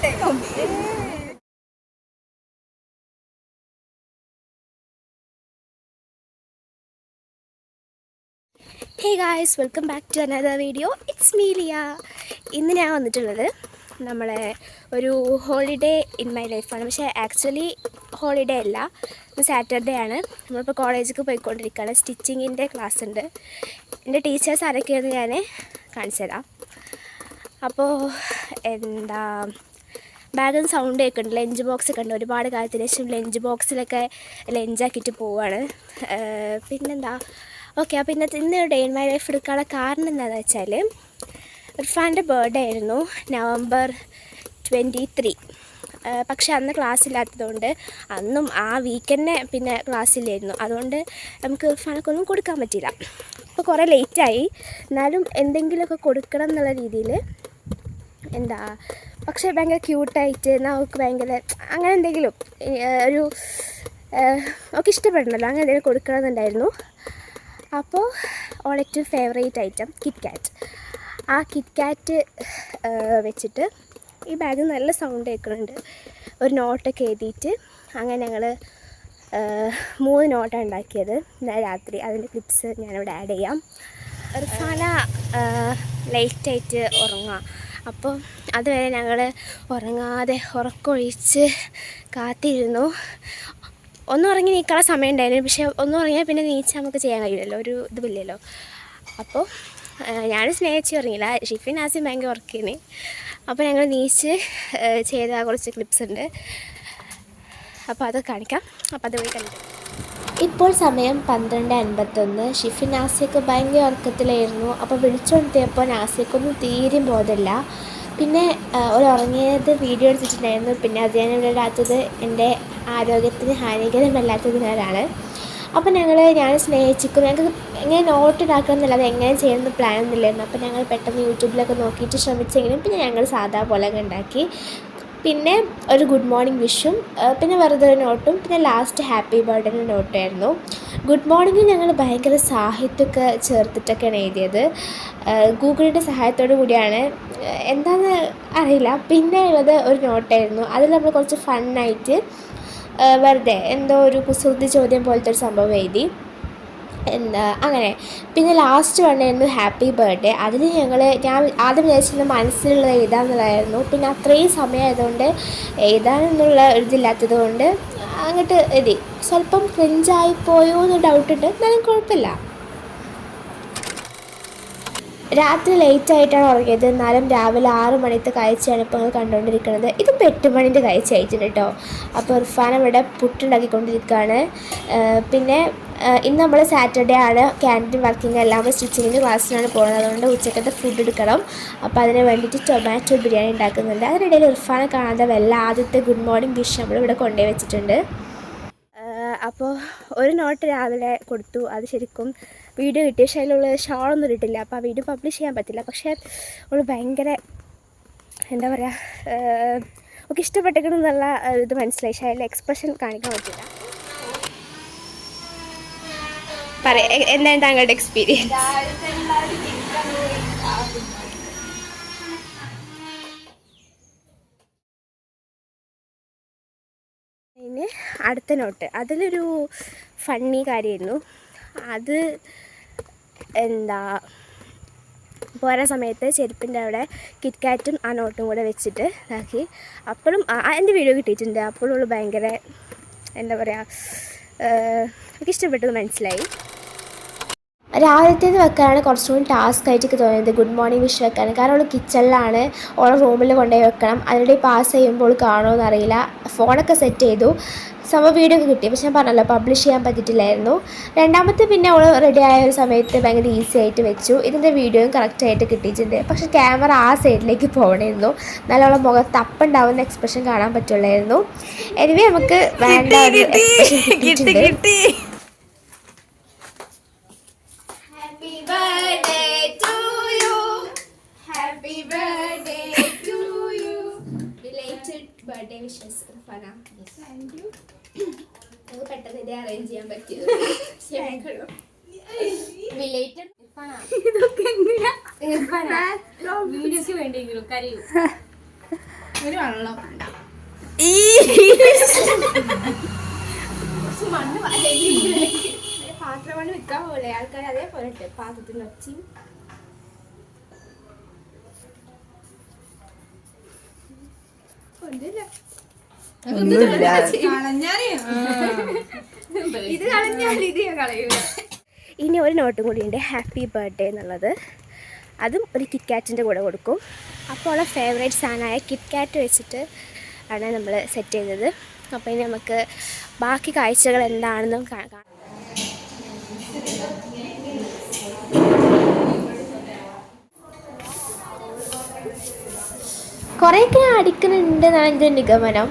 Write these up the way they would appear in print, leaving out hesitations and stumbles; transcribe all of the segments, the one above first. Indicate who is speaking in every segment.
Speaker 1: Hey guys, welcome back to another video. It's me Lia. ഇന്ന് ഞാൻ വന്നിട്ടുള്ളത് നമ്മളെ ഒരു ഹോളിഡേ ഇൻ മൈ ലൈഫാണ്. പക്ഷേ ആക്ച്വലി ഹോളിഡേ അല്ല, ഇന്ന് സാറ്റർഡേ ആണ്. നമ്മളിപ്പോൾ കോളേജിലേക്ക് പോയിക്കൊണ്ടിരിക്കുകയാണ്. സ്റ്റിച്ചിങ്ങിൻ്റെ ക്ലാസ് ഉണ്ട്. എൻ്റെ ടീച്ചേഴ്സ് ആരൊക്കെയെന്ന് ഞാൻ കാണിച്ചു തരാം. അപ്പോൾ എന്താ ബാഗിൽ സൗണ്ട് കേൾക്കുന്നുണ്ട്. ലഞ്ച് ബോക്സ് ഒക്കെ ഉണ്ട്. ഒരുപാട് കാലത്തിന് ശേഷം ലഞ്ച് ബോക്സിലൊക്കെ ലഞ്ചാക്കിയിട്ട് പോവുകയാണ്. പിന്നെന്താ ഓക്കെ. അപ്പോൾ ഇന്ന് ഡേ ഇൻ മൈ ലൈഫ് എടുക്കാനുള്ള കാരണം എന്താണെന്ന് വെച്ചാൽ ഇർഫാൻ്റെ ബർത്ത്ഡേ ആയിരുന്നു November 23. പക്ഷെ അന്ന് ക്ലാസ് ഇല്ലാത്തതുകൊണ്ട് അന്നും ആ വീക്കെൻഡ് പിന്നെ ക്ലാസ്സില്ലായിരുന്നു. അതുകൊണ്ട് നമുക്ക് ഇർഫാനൊക്കെ ഒന്നും കൊടുക്കാൻ പറ്റില്ല. അപ്പോൾ കുറേ ലേറ്റായി. എന്നാലും എന്തെങ്കിലുമൊക്കെ കൊടുക്കണം എന്നുള്ള രീതിയിൽ എന്താ, പക്ഷേ ഭയങ്കര ക്യൂട്ടായിട്ട് നമുക്ക് ഭയങ്കര അങ്ങനെ എന്തെങ്കിലും ഒരു ഒക്കെ ഇഷ്ടപ്പെടണമല്ലോ, അങ്ങനെ എന്തെങ്കിലും കൊടുക്കണമെന്നുണ്ടായിരുന്നു. അപ്പോൾ ഓൾ ഏറ്റവും ഫേവറേറ്റ് ഐറ്റം കിറ്റ്കാറ്റ്. ആ കിറ്റ്കാറ്റ് വെച്ചിട്ട് ഈ ബാഗ് നല്ല സൗണ്ട് കേൾക്കുന്നുണ്ട്. ഒരു നോട്ടൊക്കെ എഴുതിയിട്ട് അങ്ങനെ ഞങ്ങൾ 3 നോട്ടാണ് ഉണ്ടാക്കിയത് ഇന്നലെ രാത്രി. അതിൻ്റെ ക്ലിപ്സ് ഞാനിവിടെ ആഡ് ചെയ്യാം. ഇർഫാന ലേറ്റായിട്ട് ഉറങ്ങുക. അപ്പോൾ അതുവരെ ഞങ്ങൾ ഉറങ്ങാതെ ഉറക്കമൊഴിച്ച് കാത്തിരുന്നു. ഒന്നും ഉറങ്ങി നീക്കാനുള്ള സമയം ഉണ്ടായിരുന്നു. പക്ഷേ ഒന്നും ഉറങ്ങിയാൽ പിന്നെ നീച്ചാൽ നമുക്ക് ചെയ്യാൻ കഴിയില്ലല്ലോ, ഒരു ഇതുമില്ലല്ലോ. അപ്പോൾ ഞാൻ സ്നേഹിച്ച് ഉറങ്ങിയില്ല. ഷിഫിൻ ആസിം ഭയങ്കര ഉറക്കിന്. അപ്പോൾ ഞങ്ങൾ നീച്ച് ചെയ്ത കുറച്ച് ക്ലിപ്സ് ഉണ്ട്. അപ്പോൾ അത് കാണിക്കാം. അപ്പോൾ അത് പോയി കണ്ടിട്ട്. ഇപ്പോൾ സമയം 12:51. ഷിഫിൻ നാസിയൊക്കെ ഭയങ്കര ഉറക്കത്തിലായിരുന്നു. അപ്പോൾ വിളിച്ചുകൊണ്ടിരുത്തിയപ്പോൾ നാസിയൊക്കൊന്നും തീരെ ബോധമില്ല. പിന്നെ ഒരു ഉറങ്ങിയത് വീഡിയോ എടുത്തിട്ടുണ്ടായിരുന്നു. പിന്നെ അത് ഞാൻ ഇവിടെ ഇടാത്തത് എൻ്റെ ആരോഗ്യത്തിന് ഹാനികരമല്ലാത്തതിനാലാണ്. അപ്പോൾ ഞാൻ സ്നേഹിച്ചിരിക്കുന്നു. ഞങ്ങൾക്ക് എങ്ങനെ നോട്ട് ഉണ്ടാക്കണം എന്നല്ലാതെ എങ്ങനെ ചെയ്യണമെന്ന് പ്ലാൻ ഒന്നുമില്ലായിരുന്നു. അപ്പോൾ ഞങ്ങൾ പെട്ടെന്ന് യൂട്യൂബിലൊക്കെ നോക്കിയിട്ട് ശ്രമിച്ചെങ്കിലും പിന്നെ ഞങ്ങൾ സാധാ പോലെ ഉണ്ടാക്കി. പിന്നെ ഒരു ഗുഡ് മോർണിംഗ് വിഷും, പിന്നെ വെറുതെ ഒരു നോട്ടും, പിന്നെ ലാസ്റ്റ് ഹാപ്പി ബർത്ത്ഡേൻ്റെ നോട്ടായിരുന്നു. ഗുഡ് മോർണിംഗ് ഞങ്ങൾ ഭയങ്കര സാഹിത്യമൊക്കെ ചേർത്തിട്ടൊക്കെയാണ് എഴുതിയത്. ഗൂഗിളിൻ്റെ സഹായത്തോടു കൂടിയാണ്, എന്താണെന്ന് അറിയില്ല. പിന്നെ ഉള്ളത് ഒരു നോട്ടായിരുന്നു. അതിൽ നമ്മൾ കുറച്ച് ഫണ്ണായിട്ട് വെറുതെ എന്തോ ഒരു കുസൃതി ചോദ്യം പോലത്തെ ഒരു സംഭവം എഴുതി. എന്താ അങ്ങനെ. പിന്നെ ലാസ്റ്റ് വന്നായിരുന്നു ഹാപ്പി ബർത്ത്ഡേ. അതിൽ ഞാൻ ആദ്യം വിചാരിച്ചിരുന്നത് മനസ്സിലുള്ളത് എഴുതാമെന്നുള്ളതായിരുന്നു. പിന്നെ അത്രയും സമയമായതുകൊണ്ട് എഴുതാനെന്നുള്ള ഇതില്ലാത്തത് കൊണ്ട് അങ്ങോട്ട് എഴുതി. സ്വല്പം ക്രിഞ്ചായിപ്പോയോ എന്ന് ഡൗട്ടുണ്ട്, എന്നാലും കുഴപ്പമില്ല. രാത്രി ലേറ്റായിട്ടാണ് ഉറങ്ങിയത്. എന്നാലും രാവിലെ 6 മണിത്തെ കാഴ്ചയാണ് ഇപ്പോൾ നിങ്ങൾ കണ്ടുകൊണ്ടിരിക്കുന്നത്. ഇതിപ്പോൾ 8 മണിൻ്റെ കാഴ്ച ആയിട്ടുണ്ട് കേട്ടോ. അപ്പോൾ ഇർഫാൻ ഇവിടെ പുട്ടുണ്ടാക്കിക്കൊണ്ടിരിക്കുകയാണ്. പിന്നെ ഇന്ന് നമ്മൾ സാറ്റർഡേ ആണ്, ക്യാൻറ്റീൻ വർക്കിംഗ് എല്ലാം സ്റ്റിച്ചിങ്ങിൻ്റെ ക്ലാസ്സിനാണ് പോകുന്നത്. അതുകൊണ്ട് ഉച്ചക്കത്തെ ഫുഡ് എടുക്കണം. അപ്പോൾ അതിന് വേണ്ടിയിട്ട് ടൊമാറ്റോ ബിരിയാണി ഉണ്ടാക്കുന്നുണ്ട്. അതിനിടയിൽ ഇർഫാനെ കാണാതെ ആദ്യത്തെ ഗുഡ് മോർണിംഗ് ഡിഷ് നമ്മളിവിടെ കൊണ്ടുപോയി വെച്ചിട്ടുണ്ട്. അപ്പോൾ ഒരു നോട്ട് രാവിലെ കൊടുത്തു. അത് ശരിക്കും വീഡിയോ കിട്ടിയ, പക്ഷേ അതിലുള്ള ഷാളൊന്നും ഇട്ടിട്ടില്ല. അപ്പോൾ ആ വീഡിയോ പബ്ലിഷ് ചെയ്യാൻ പറ്റില്ല. പക്ഷേ അവൾ ഭയങ്കര എന്താ പറയുക, ഒക്കെ ഇഷ്ടപ്പെട്ടിരിക്കണമെന്നുള്ള ഇത് മനസ്സിലായി. പക്ഷേ അതിൽ എക്സ്പ്രഷൻ കാണിക്കാൻ പറ്റില്ല. എന്താണ് താങ്കളുടെ എക്സ്പീരിയൻസ്? പിന്നെ അടുത്ത നോട്ട്, അതിലൊരു ഫണ്ണി കാര്യമായിരുന്നു. അത് എന്താ, പോരാ സമയത്ത് ചെരുപ്പിൻ്റെ അവിടെ കിറ്റ്കാറ്റും ആ നോട്ടും കൂടെ വെച്ചിട്ട് ഇതാക്കി. അപ്പോഴും എൻ്റെ വീഡിയോ കിട്ടിയിട്ടുണ്ട്. അപ്പോഴും ഭയങ്കര എന്താ പറയുക, എനിക്ക് ഇഷ്ടപ്പെട്ടത് മനസ്സിലായി. രാവിലത്തേത് വെക്കാനാണ് കുറച്ചുകൂടി ടാസ്ക് ആയിട്ട് തോന്നിയത്, ഗുഡ് മോർണിംഗ് വിഷ് വെക്കാൻ. കാരണം അവൾ കിച്ചണിലാണ്, ഓളെ റൂമിൽ കൊണ്ടുപോയി വെക്കണം. അതിനിടെ പാസ് ചെയ്യുമ്പോൾ കാണുമോ എന്നറിയില്ല. ഫോണൊക്കെ സെറ്റ് ചെയ്തു, വീഡിയോ ഒക്കെ കിട്ടി. പക്ഷെ ഞാൻ പറഞ്ഞല്ലോ, പബ്ലിഷ് ചെയ്യാൻ പറ്റിയിട്ടില്ലായിരുന്നു. രണ്ടാമത്തെ പിന്നെ അവൾ റെഡി ആയ ഒരു സമയത്ത് ഭയങ്കര ഈസി ആയിട്ട് വെച്ചു. ഇതിൻ്റെ വീഡിയോയും കറക്റ്റായിട്ട് കിട്ടിയിട്ടുണ്ട്. പക്ഷേ ക്യാമറ ആ സൈഡിലേക്ക് പോകണമായിരുന്നു, എന്നാലും അവളെ മുഖത്ത് അപ്പുണ്ടാവുന്ന എക്സ്പ്രഷൻ കാണാൻ പറ്റുള്ളായിരുന്നു. എനിവേ നമുക്ക് വേണ്ട ഒരു എക്സ്പ്രഷൻ കിട്ടിയിട്ടുണ്ട്. Birthday wishes Irfana. Thank you. നമുക്ക് പെട്ടെന്ന് ഇതേ അറേഞ്ച് ചെയ്യാൻ പറ്റിയത്. ഇതൊക്കെ വീഡിയോക്ക് വേണ്ടിയെങ്കിലും കരയൂ. പാത്രം കൊണ്ട് വിൽക്കാൻ പോലെ ആൾക്കാർ അതേപോലെ ഇട്ട് പാത്രത്തിന് ഒച്ചയും ഇത് കളഞ്ഞാൽ ഇത് കളയൂല. ഇനി ഒരു നോട്ടും കൂടി ഉണ്ട്, ഹാപ്പി ബർത്ത്ഡേ എന്നുള്ളത്. അതും ഒരു കിറ്റ്കാറ്റിൻ്റെ കൂടെ കൊടുക്കും. അപ്പോൾ ഉള്ള ഫേവറേറ്റ് സാധനമായ കിറ്റ്കാറ്റ് വെച്ചിട്ട് ആണ് നമ്മൾ സെറ്റ് ചെയ്തത്. അപ്പോൾ ഇനി നമുക്ക് ബാക്കി കാഴ്ചകൾ എന്താണെന്നും കാണാം. കുറേയൊക്കെ ഞാൻ അടിക്കുന്നുണ്ട് എന്നാണ് എൻ്റെ നിഗമനം.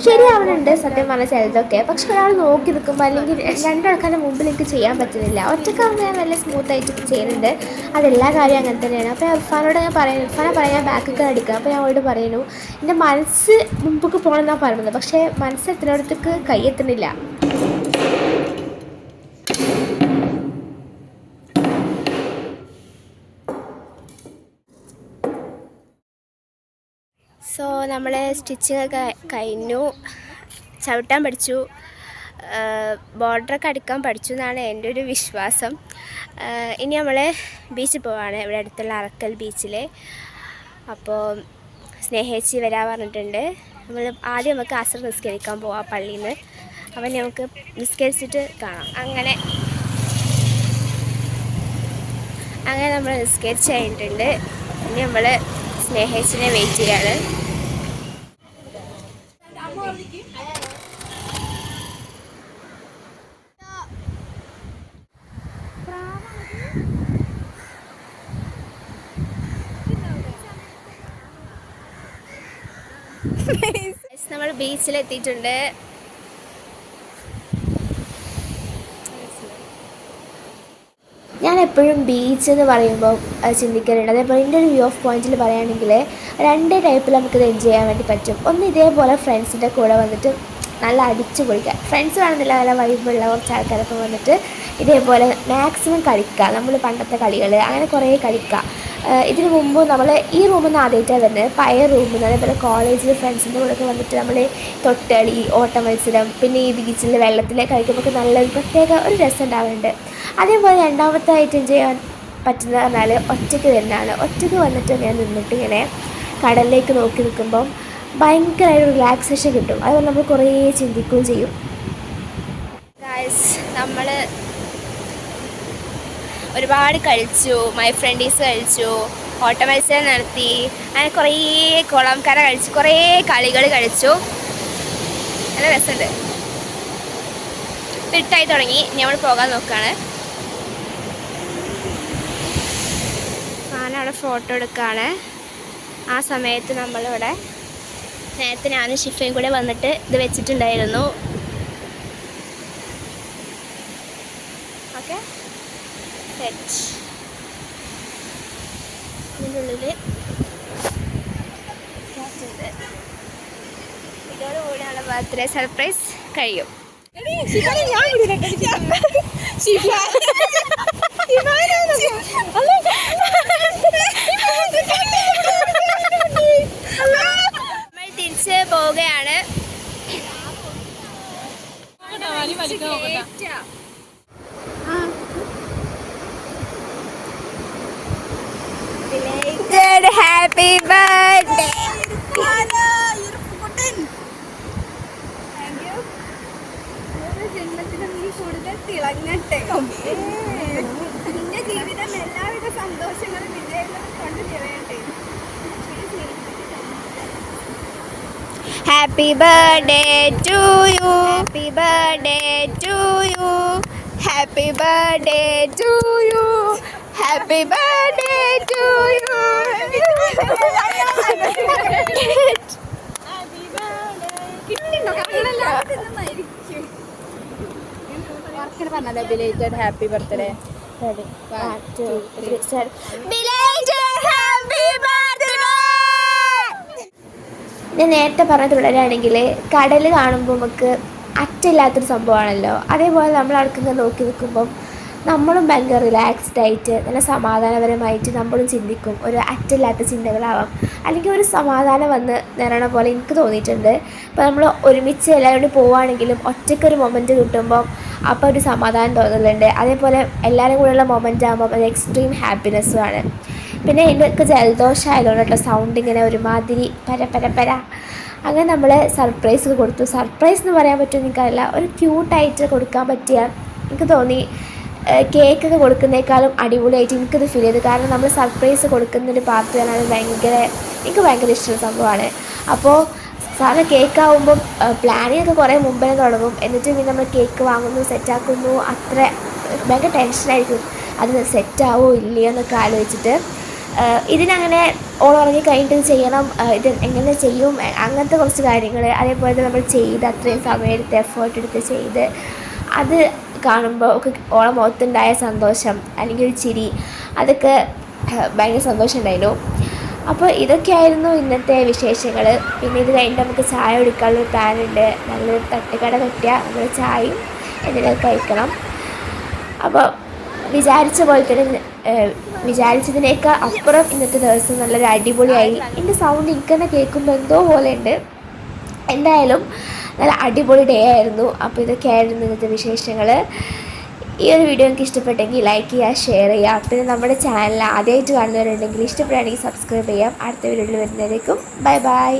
Speaker 1: ശരിയാവുന്നുണ്ട് സത്യം പറഞ്ഞ ചിലതൊക്കെ. പക്ഷെ ഒരാൾ നോക്കി നിൽക്കുമ്പോൾ അല്ലെങ്കിൽ രണ്ടാൾക്കാരുടെ മുമ്പിൽ എനിക്ക് ചെയ്യാൻ പറ്റുന്നില്ല. ഒറ്റക്കാവുമ്പോൾ ഞാൻ നല്ല സ്മൂത്തായിട്ട് ചെയ്യുന്നുണ്ട്. അതെല്ലാ കാര്യവും അങ്ങനെ തന്നെയാണ്. അപ്പോൾ ഇർഫാനോട് ഞാൻ പറയുന്നു, ഇർഫാനെ പറയാൻ ബാക്കൊക്കെ അടിക്കുക. അപ്പോൾ ഞാൻ അവരോട് പറയുന്നു, എൻ്റെ മനസ്സ് മുമ്പൊക്കെ പോകണമെന്നാണ് പറയുന്നത്. പക്ഷേ മനസ്സ് എത്തുന്നിടത്തേക്ക് കൈയെത്തുന്നില്ല. സോ നമ്മൾ സ്റ്റിച്ചിങ് ഒക്കെ കഴിഞ്ഞു, ചവിട്ടാൻ പഠിച്ചു, ബോർഡറൊക്കെ അടിക്കാൻ പഠിച്ചു എന്നാണ് എൻ്റെ ഒരു വിശ്വാസം. ഇനി നമ്മൾ ബീച്ചിൽ പോവാണ്, ഇവിടെ അടുത്തുള്ള അറക്കൽ ബീച്ചിൽ. അപ്പോൾ സ്നേഹിച്ച് വരാൻ പറഞ്ഞിട്ടുണ്ട്. ആദ്യം നമുക്ക് അസർ നിസ്കരിക്കാൻ പോവാം പള്ളിയിൽ നിന്ന്. അപ്പം നമുക്ക് നിസ്കരിച്ചിട്ട് കാണാം. അങ്ങനെ നമ്മൾ നിസ്കരിച്ച് കഴിഞ്ഞിട്ടുണ്ട്. ഇനി നമ്മൾ സ്നേഹിച്ചിനെ വെയിറ്റ് ചെയ്യാണ്. നമ്മൾ ബീച്ചിലെത്തിയിട്ടുണ്ട്. ഞാൻ എപ്പോഴും ബീച്ച് എന്ന് പറയുമ്പോൾ ചിന്തിക്കാറുണ്ട്. അതേപോലെ എൻ്റെ ഒരു വ്യൂ ഓഫ് പോയിന്റിൽ പറയുകയാണെങ്കിൽ രണ്ട് ടൈപ്പിൽ നമുക്കിത് എൻജോയ് ചെയ്യാൻ വേണ്ടി പറ്റും. ഒന്ന് ഇതേപോലെ ഫ്രണ്ട്സിൻ്റെ കൂടെ വന്നിട്ട് നല്ല അടിച്ചു പൊളിക്കുക. ഫ്രണ്ട്സ് വേണമെന്നില്ല, നല്ല വൈബുള്ള കുറച്ച് ആൾക്കാരൊക്കെ വന്നിട്ട് ഇതേപോലെ മാക്സിമം കളിക്കുക. നമ്മൾ പണ്ടത്തെ കളികൾ അങ്ങനെ കുറേ കളിക്കുക. ഇതിനു മുമ്പ് നമ്മൾ ഈ റൂമിൽ നിന്ന് ആദ്യമായിട്ടാണ് വരുന്നത്, പഴയ റൂമിൽ നിന്ന്. അതേപോലെ കോളേജിൽ ഫ്രണ്ട്സിൻ്റെ കൂടെ ഒക്കെ വന്നിട്ട് നമ്മൾ തൊട്ടളി, ഓട്ട മത്സരം, പിന്നെ ഈ ബീച്ചിൽ വെള്ളത്തിലേക്ക് കളിക്കുമ്പോൾ നല്ലൊരു പ്രത്യേക ഒരു രസം ഉണ്ടാവുന്നുണ്ട്. അതേപോലെ രണ്ടാമത്തായിട്ട് എൻജോയ് ചെയ്യാൻ പറ്റുന്നത് പറഞ്ഞാൽ ഒറ്റയ്ക്ക് വരുന്നതാണ്. ഒറ്റയ്ക്ക് വന്നിട്ട് ഞാൻ നിന്നിട്ട് ഇങ്ങനെ കടലിലേക്ക് നോക്കി നിൽക്കുമ്പം ഭയങ്കരമായിട്ട് റിലാക്സേഷൻ കിട്ടും. അതുപോലെ നമ്മൾ കുറേ ചിന്തിക്കുകയും ചെയ്യും. നമ്മൾ ഒരുപാട് കളിച്ചു, മൈ ഫ്രണ്ടീസ് കളിച്ചു, ഓട്ട മത്സരം നടത്തി, അങ്ങനെ കുറേ കുളംകര കളിച്ചു, കുറേ കളികൾ കളിച്ചു. നല്ല രസമുണ്ട്. തിട്ടായി തുടങ്ങി, നമ്മൾ പോകാൻ നോക്കുകയാണ്. ഞാനവിടെ ഫോട്ടോ എടുക്കുകയാണ്. ആ സമയത്ത് നമ്മളിവിടെ നേരത്തെ ഞാനും ഷിഫയും കൂടെ വന്നിട്ട് ഇത് വെച്ചിട്ടുണ്ടായിരുന്നു. Okay, set. ഇതിൻ്റെ ഉള്ളിൽ ഇതോടുകൂടിയുള്ള ബർത്ത്ഡേ സർപ്രൈസ് കഴിയും. നമ്മൾ തിരിച്ച് പോവുകയാണ്. Happy birthday. ജന്മത്തിനും നീ കൂടുതൽ തിളങ്ങട്ടെ. നിന്റെ ജീവിതം എല്ലാവിധ സന്തോഷങ്ങളും വിജയങ്ങളും കൊണ്ട് നിറയട്ടെ. Happy birthday to you, happy birthday to you, happy birthday to you, happy birthday to you.
Speaker 2: പറഞ്ഞല്ലോ ബിലേറ്റഡ് ഹാപ്പി ബർത്ത്ഡേ.
Speaker 1: ഞാൻ നേരത്തെ പറഞ്ഞ തുടരാണെങ്കിൽ കടൽ കാണുമ്പോൾ നമുക്ക് അറ്റമില്ലാത്തൊരു സംഭവമാണല്ലോ. അതേപോലെ നമ്മൾ അടുക്കുന്ന നോക്കി നിൽക്കുമ്പം നമ്മളും ഭയങ്കര റിലാക്സ്ഡ് ആയിട്ട് നല്ല സമാധാനപരമായിട്ട് നമ്മളും ചിന്തിക്കും. ഒരു അറ്റമില്ലാത്ത ചിന്തകളാവാം, അല്ലെങ്കിൽ ഒരു സമാധാനം വന്ന് നിറയണ പോലെ എനിക്ക് തോന്നിയിട്ടുണ്ട്. ഇപ്പോൾ നമ്മൾ ഒരുമിച്ച് എല്ലാവരും കൂടി പോവുകയാണെങ്കിലും ഒറ്റയ്ക്കൊരു മൊമെൻറ്റ് കിട്ടുമ്പം അപ്പോൾ ഒരു സമാധാനം തോന്നലുണ്ട്. അതേപോലെ എല്ലാവരും കൂടെയുള്ള മൊമെൻ്റ് ആകുമ്പോൾ അത് എക്സ്ട്രീം ഹാപ്പിനെസ്സുമാണ്. പിന്നെ എനിക്ക് ജലദോഷം ആയതുകൊണ്ട് കേട്ടോ സൗണ്ട് ഇങ്ങനെ ഒരുമാതിരി പര പര പര. അങ്ങനെ നമ്മൾ സർപ്രൈസ് കൊടുത്തു. സർപ്രൈസ് എന്ന് പറയാൻ പറ്റുമെന്ന് എനിക്കറിയില്ല, ഒരു ക്യൂട്ടായിട്ട് കൊടുക്കാൻ പറ്റിയ എനിക്ക് തോന്നി കേക്കൊക്കെ കൊടുക്കുന്നതിനേക്കാളും അടിപൊളിയായിട്ട് എനിക്കത് ഫീൽ ചെയ്തു. കാരണം നമ്മൾ സർപ്രൈസ് കൊടുക്കുന്നൊരു പാർട്ട് പറഞ്ഞാൽ എനിക്ക് ഭയങ്കര ഇഷ്ടമുള്ള സംഭവമാണ്. അപ്പോൾ സാധാരണ കേക്കാവുമ്പം പ്ലാനിങ് ഒക്കെ കുറേ മുമ്പേ തുടങ്ങും. എന്നിട്ട് പിന്നെ നമ്മൾ കേക്ക് വാങ്ങുന്നു, സെറ്റാക്കുന്നു, അത്ര ഭയങ്കര ടെൻഷനായിരിക്കും അത് സെറ്റാവോ ഇല്ലയോ എന്നൊക്കെ ആലോചിച്ചിട്ട്. ഇതിനങ്ങനെ ഉറങ്ങി കഴിഞ്ഞിട്ട് ചെയ്യണം, ഇത് എങ്ങനെ ചെയ്യും, അങ്ങനത്തെ കുറച്ച് കാര്യങ്ങൾ. അതേപോലെ തന്നെ നമ്മൾ ചെയ്ത് അത്രയും സമയമെടുത്ത് എഫേർട്ട് എടുത്ത് ചെയ്ത് അത് കാണുമ്പോൾ ഒക്കെ ഓളെ മുഖത്തുണ്ടായ സന്തോഷം അല്ലെങ്കിൽ ഒരു ചിരി, അതൊക്കെ ഭയങ്കര സന്തോഷം ഉണ്ടായിരുന്നു. അപ്പോൾ ഇതൊക്കെയായിരുന്നു ഇന്നത്തെ വിശേഷങ്ങൾ. പിന്നെ ഇത് കഴിഞ്ഞിട്ട് നമുക്ക് ചായ കുടിക്കാനുള്ള പ്ലാനുണ്ട്. നല്ലൊരു തട്ടുകട പറ്റിയാൽ നമ്മൾ ചായയും എന്തെങ്കിലും കഴിക്കണം. അപ്പോൾ വിചാരിച്ച പോലെ തന്നെ വിചാരിച്ചതിനേക്കാൾ അപ്പുറം ഇന്നത്തെ ദിവസം നല്ലൊരു അടിപൊളിയായി. എൻ്റെ സൗണ്ട് എനിക്ക് തന്നെ കേൾക്കുമ്പോൾ എന്തോ പോലെ ഉണ്ട്. എന്തായാലും നല്ല അടിപൊളി ഡേ ആയിരുന്നു. അപ്പോൾ ഇതൊക്കെയായിരുന്നു ഇന്നത്തെ വിശേഷങ്ങൾ. ഈ ഒരു വീഡിയോ എനിക്ക് ഇഷ്ടപ്പെട്ടെങ്കിൽ ലൈക്ക് ചെയ്യുക, ഷെയർ ചെയ്യുക. പിന്നെ നമ്മുടെ ചാനൽ ആദ്യമായിട്ട് കാണുന്നവരുണ്ടെങ്കിൽ ഇഷ്ടപ്പെടുകയാണെങ്കിൽ സബ്സ്ക്രൈബ് ചെയ്യാം. അടുത്ത വീഡിയോയിൽ വരുന്നതിലേക്കും ബൈ ബൈ.